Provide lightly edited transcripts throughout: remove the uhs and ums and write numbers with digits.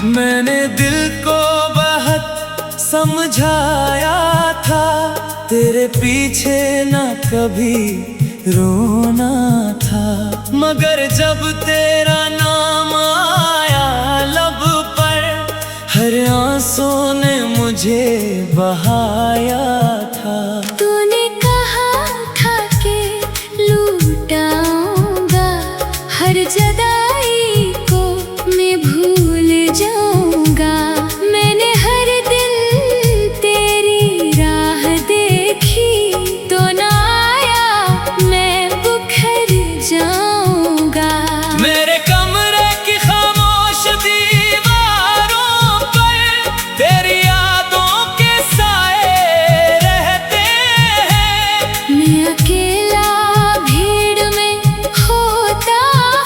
मैंने दिल को बहुत समझाया था, तेरे पीछे ना कभी रोना था। मगर जब तेरा नाम आया लब पर, हर आंसू ने मुझे बहाया था। तूने कहा था कि लूटाऊंगा, हर जुदाई को मैं भूल जाऊंगा। मैंने हर दिन तेरी राह देखी, तो ना आया मैं बुखर जाऊंगा। मेरे कमरे की खामोश दीवारों पर तेरी यादों के साए रहते हैं। मैं अकेला भीड़ में होता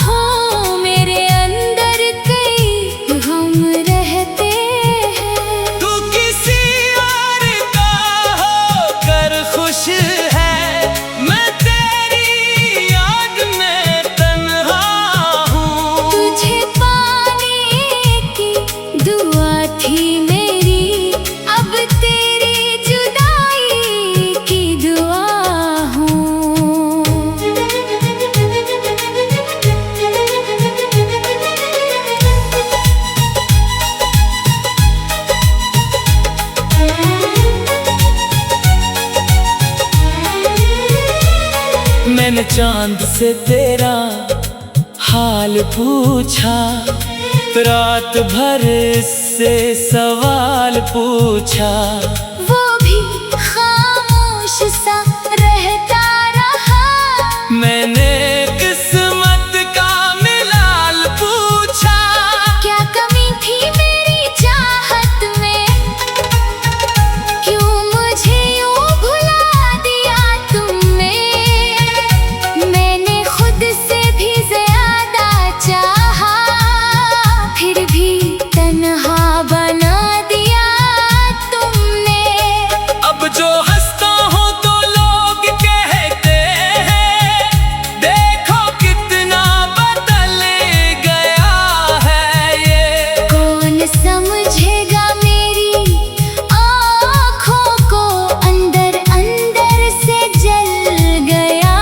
हूँ, मेरे अंदर कई गम रहते हैं। तू किसी और का होकर खुश है, मैं तेरी याद में तन्हा हूँ। तुझे पाने की दुआ थी मेरी, अब तेरी जुदाई की दुआ हूँ। मैंने चांद से तेरा हाल पूछा, रात भर से सवाल पूछा। वो भी खामोश सा रहता रहा। मैंने किस्मत का मिलाल पूछा, क्या कमी थी मेरी चाहत में, क्यों मुझे यूं भुला दिया तुमने। मैंने खुद से भी ज्यादा चाहा, फिर भी तन्हा बना दिया तुमने। अब जो हंसता हूँ तो लोग कहते हैं, देखो कितना बदल गया है ये। कौन समझेगा मेरी आँखों को, अंदर अंदर से जल गया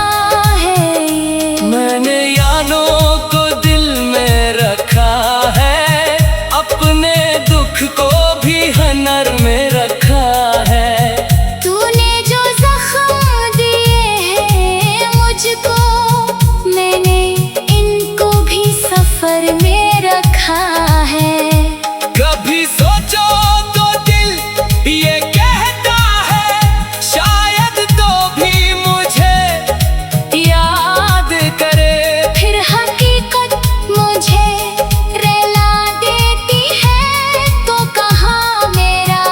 है ये। मैंने यादों को दिल में रखा है, अपने दुख को भी हनर में रखा है। तूने जो जख्म दिए हैं मुझको, मैंने इनको भी सफर में रखा है। कभी सोचो तो दिल ये कहता है, शायद तो भी मुझे याद करे। फिर हकीकत मुझे रुला देती है, तो कहाँ मेरा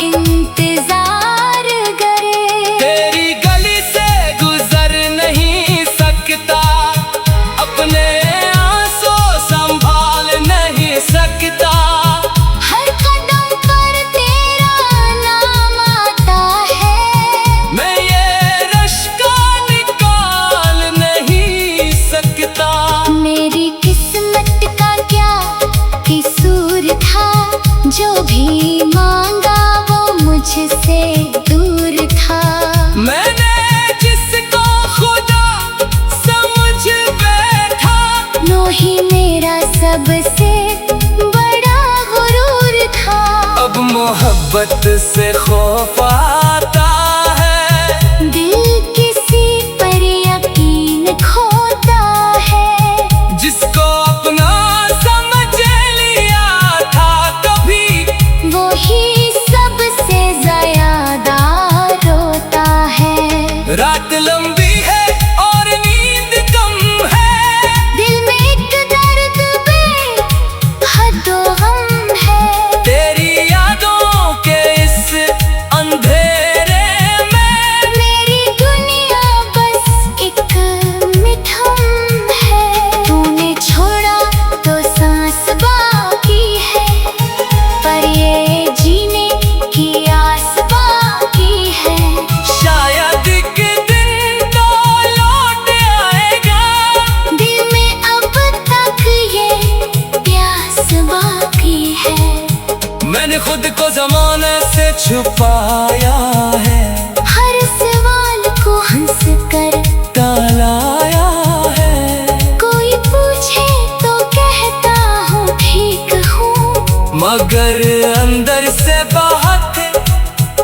इंतजार करे। तेरी गली से गुजर नहीं सकता, अपने आंसू संभाल नहीं सकता। हर कदम पर तेरा नाम आता है, मैं ये रश्का निकाल नहीं सकता। मेरी किस्मत का क्या कसूर था, जो भी मांगा वो मुझसे दूर था। मैंने जिसको खुदा समझ बैठा, नो ही मेरा सबसे बड़ा गुरूर था। अब मोहब्बत से खौफ आता है, दिल किसी पर यकीन खोता है। जिसको अपना समझ लिया था कभी, वो ही सबसे ज्यादा रोता है। रात लंबी है और नींद कम है, दिल में एक दर्द बेहद गम है। तेरी यादों के इस अंधेरे मैंने खुद को जमाने से छुपाया है, हर सवाल को हंस कर टालाया है। कोई पूछे तो कहता हूँ ठीक हूँ, मगर अंदर से बहुत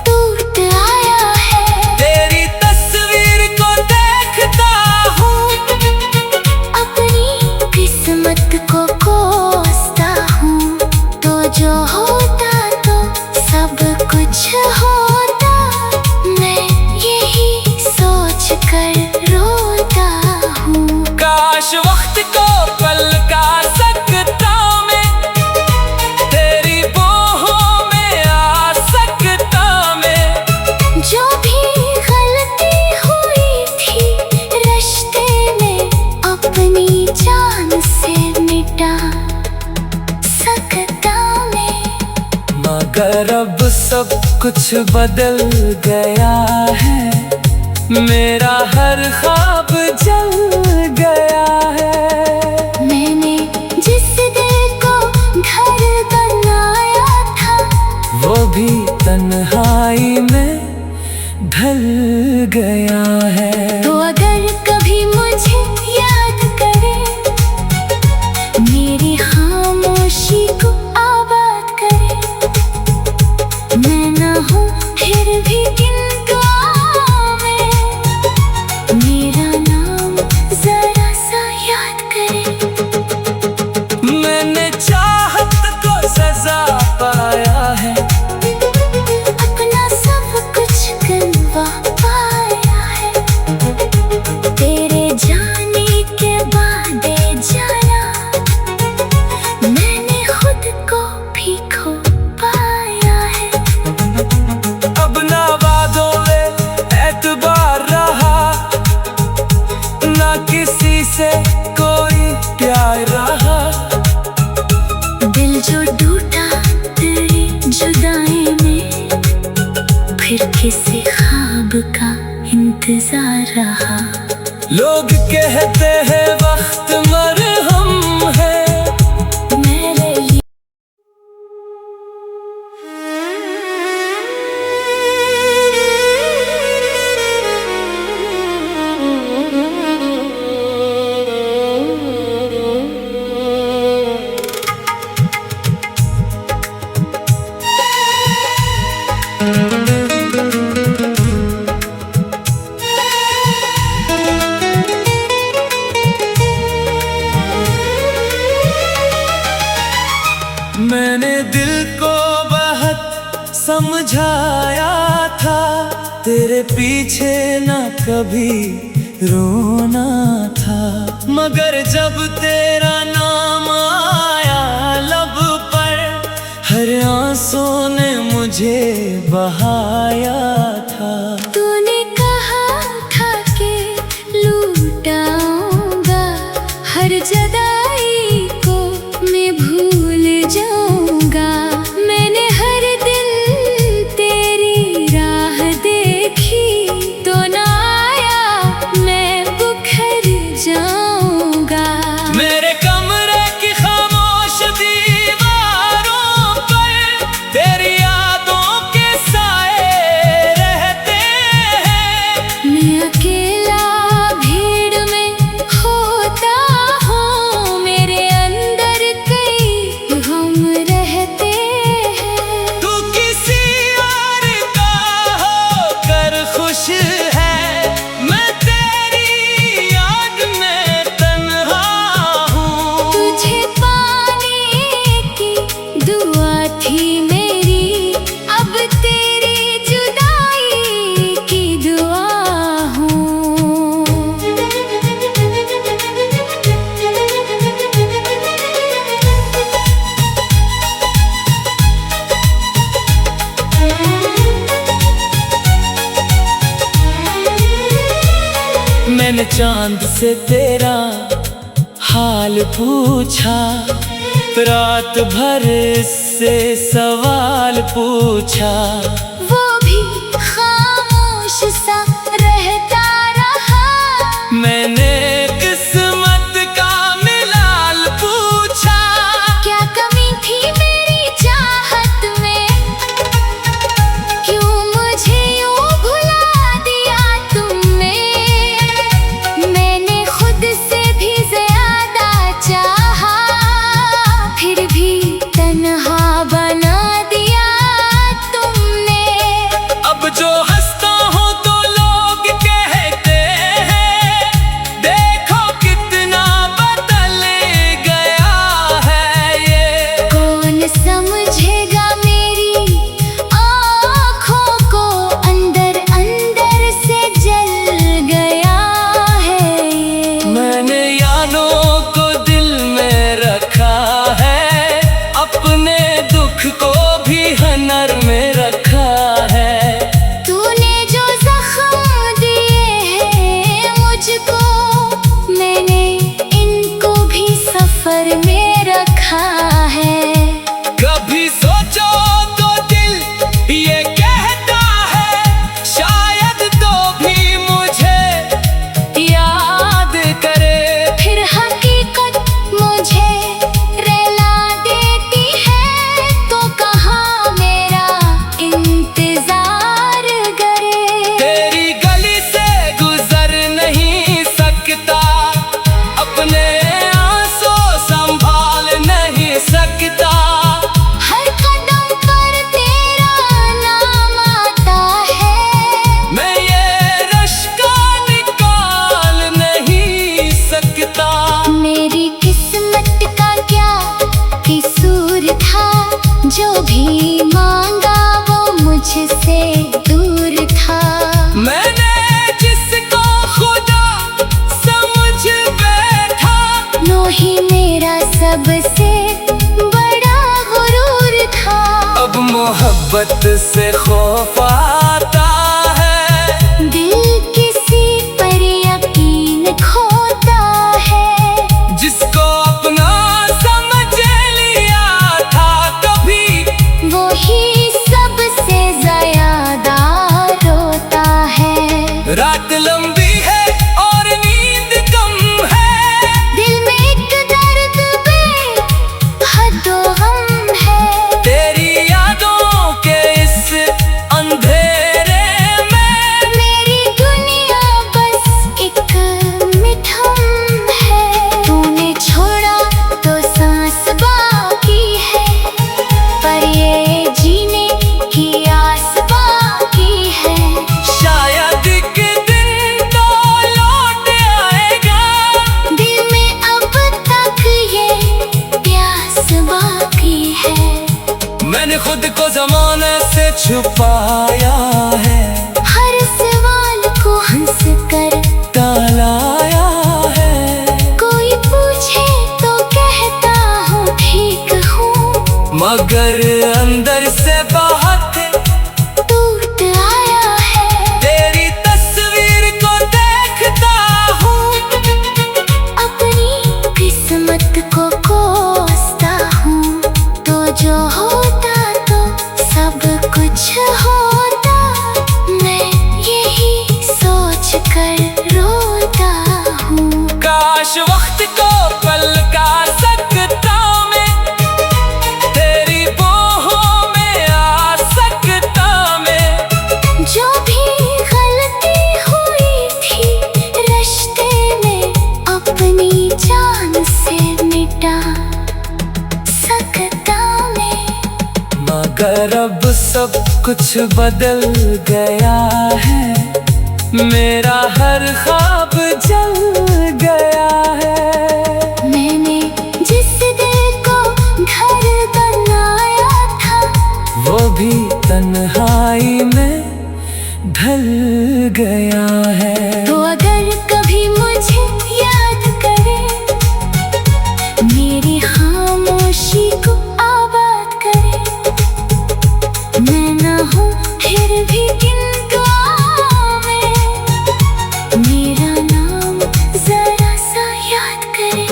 टूट आया है। तेरी तस्वीर को देखता हूँ, अपनी किस्मत को कोसता हूँ, तो जो होता तो सब कुछ होता। मैं यही सोच कर रोता हूँ। काश वक्त को पलटा सकता मैं, तेरी बाहों में आ सकता मैं। जो भी गलती हुई थी रिश्ते में, अपनी जान से मिटा सकता मैं। मगर अब सब कुछ बदल गया है, मेरा हर ख्वाब जल गया है। मैंने जिस दिल को घर बनाया था, वो भी तन्हाई में ढल गया है। तो अगर कभी मुझे याद करे, मेरी खामोशी को आबाद करे। मैं ना हूँ फिर भी इन दुआओं में, मेरा नाम जरा सा याद करे। मैंने चाहत को सजा पाया है, अपना सब कुछ गंवा पाया है। तेरे जाने के बाद जाना, मैंने खुद को भी खो पाया है। अब ना वादों में एतबार रहा, ना किसी से कोई प्यार रहा। दिल जो टूटा तेरी जुदाई में, फिर किसी ख्वाब का इंतजार रहा। लोग कहते हैं वक्त मरहम है, मेरे लिए मैंने दिल को बहुत समझाया था, तेरे पीछे ना कभी रोना था। मगर जब तेरा नाम आया लब पर, हर आंसू ने मुझे बहाया था। तूने कहा था कि लूटाऊंगा, हर जुदाई को मैं भूल जाऊंगा। मैंने हर दिल तेरी राह देखी, तो ना आया मैं बुखर जाऊंगा। मेरे कमरे की खामोश दीवारों पर तेरी यादों के साए रहते हैं। मैं अकेला भीड़ में होता हूँ, मेरे अंदर कई गम रहते हैं। तू किसी और का होकर खुश है, मैं तेरी याद में तन्हा हूँ। तुझे पाने की दुआ थी मेरी, अब तेरी जुदाई की दुआ हूँ। मैंने चांद से तेरा हाल पूछा, रात भर से सवाल पूछा। वो भी खामोश सा रहता रहा। मैंने किस्मत का मिलाल पूछा, क्या कमी थी मेरी चाहत में, मंजूर था, जो भी मांगा वो मुझसे दूर था। मैंने जिसको खुदा समझ बैठा, वो ही मेरा सबसे बड़ा गुरूर था। अब मोहब्बत से खौफ आता है, दिल किसी पर यकीन खोता है। जिसको अपना समझ लिया था कभी, वो ही सबसे ज्यादा रोता है। रात लंबी है और नींद कम है, दिल में एक दर्द बेहद गम है। तेरी यादों के इस अंधेरे में मेरी दुनिया बस एक मिठम है। तूने छोड़ा तो सांस बाकी है, पर ये जीने की आस बाकी है। शायद एक दिन तो लौट आएगा, दिल में अब तक ये प्यास बाकी है। मैंने खुद को जमाने से छुपाया है, हर सवाल को हंस कर टालाया है। कोई पूछे तो कहता हूँ ठीक हूँ, मगर अंदर से बहुत टूट आया है। तेरी तस्वीर को देखता हूँ, अपनी किस्मत को कोसता हूँ, तो जो होता तो सब कुछ होता। मैं यही सोच कर रोता हूँ। काश वक्त को पलटा सकता मैं, तेरी बाहों में आ सकता मैं। जो भी गलती हुई थी रिश्ते में, अपनी जान से मिटा सकता मैं। मगर अब सब कुछ बदल गया है, मेरा हर ख्वाब जल गया है। मैंने जिस दिल को घर बनाया था, वो भी तन्हाई में ढल गया है। तो अगर कभी मुझे याद करे, मेरी खामोशी को आबाद करे। मैं ना हूँ फिर भी इन दुआओं में, मेरा नाम जरा सा याद करे।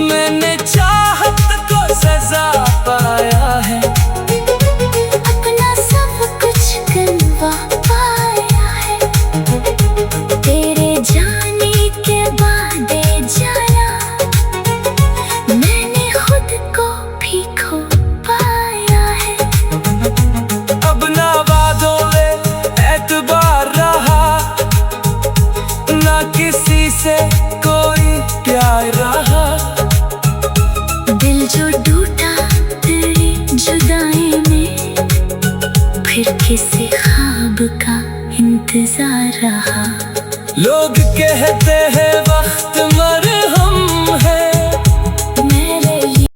मैंने चाहत को सजा पाया है, अपना सब कुछ गंवा पाया है। तेरे जाने के बाद जाना, मैंने खुद को भी खो पाया है। अब ना वादों में एतबार रहा, ना किसी से कोई प्यार रहा। दिल जो टूटा तेरी जुदाई में, फिर किसी ख्वाब का इंतजार रहा। लोग कहते हैं वक्त मरहम है, मेरे लिए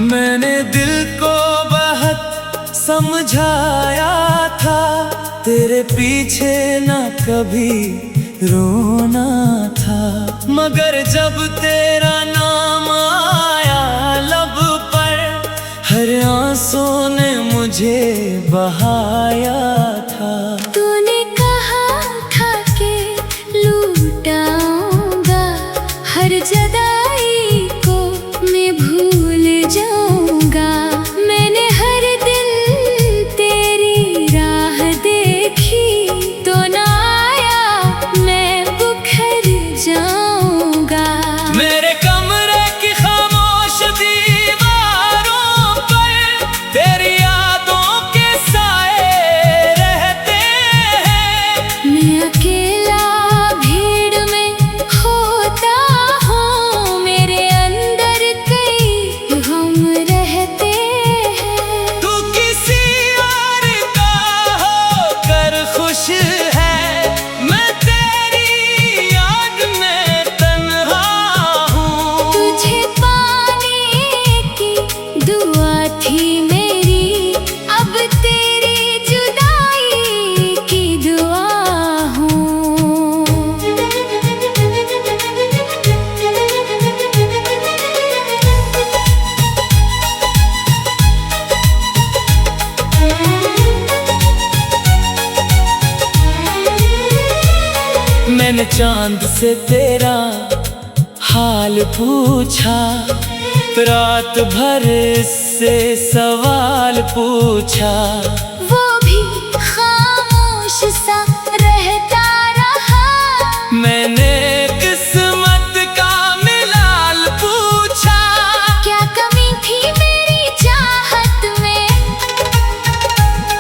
मैंने दिल को बहुत समझाया था, तेरे पीछे ना कभी रोना था। मगर जब तेरा नाम आया लब पर, हर आंसू ने मुझे बहाया था। तूने कहा था कि लूटाऊंगा, हर जुदाई को मैं भूल जाऊंगा। मैंने हर दिन तेरी राह देखी, तो ना आया मैं बुखर जाऊंगा। मेरे कमरे की खामोश दीवारों थी मेरी, अब तेरी जुदाई की दुआ हूँ। मैंने चांद से तेरा हाल पूछा, रात भर से सवाल पूछा। वो भी खामोश सा रहता रहा। मैंने किस्मत का मिलाल पूछा। क्या कमी थी मेरी चाहत में,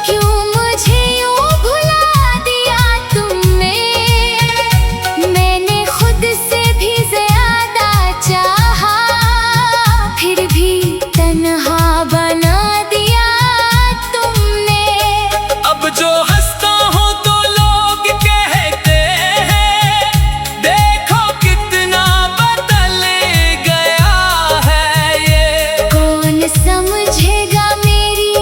क्यों मुझे यूं भुला दिया तुमने। मैंने खुद से भी ज्यादा चाहा, फिर भी तन्हा बना दिया तुमने। अब जो हंसता हूँ तो लोग कहते हैं, देखो कितना बदल गया है ये। कौन समझेगा मेरी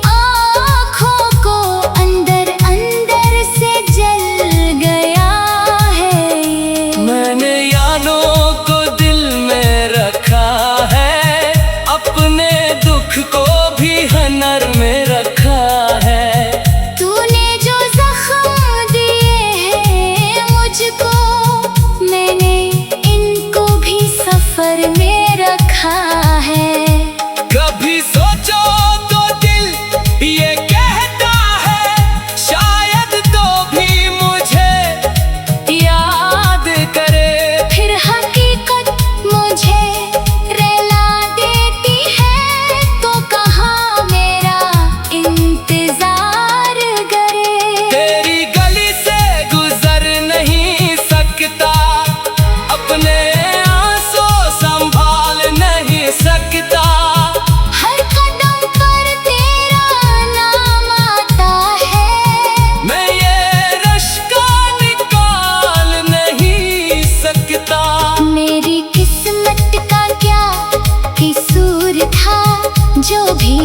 आँखों को, अंदर अंदर से जल गया है ये। मैंने यादों को दिल में रखा है, अपने दुख को भी हनर में रखा है। तूने जो जख्म दिए हैं मुझको, मैंने इनको भी सफर में रखा है। कभी सोचो तो दिल ये कहता है, शायद तो भी मुझे याद करे। फिर हकीकत मुझे रुला देती है, तो कहाँ मेरा इंतजार करे। तेरी गली से गुजर नहीं सकता, अपने आंसू संभाल नहीं सकता। हर कदम पर तेरा नाम आता है, मैं ये रश्का निकाल नहीं सकता। मेरी किस्मत का क्या कसूर था, जो भी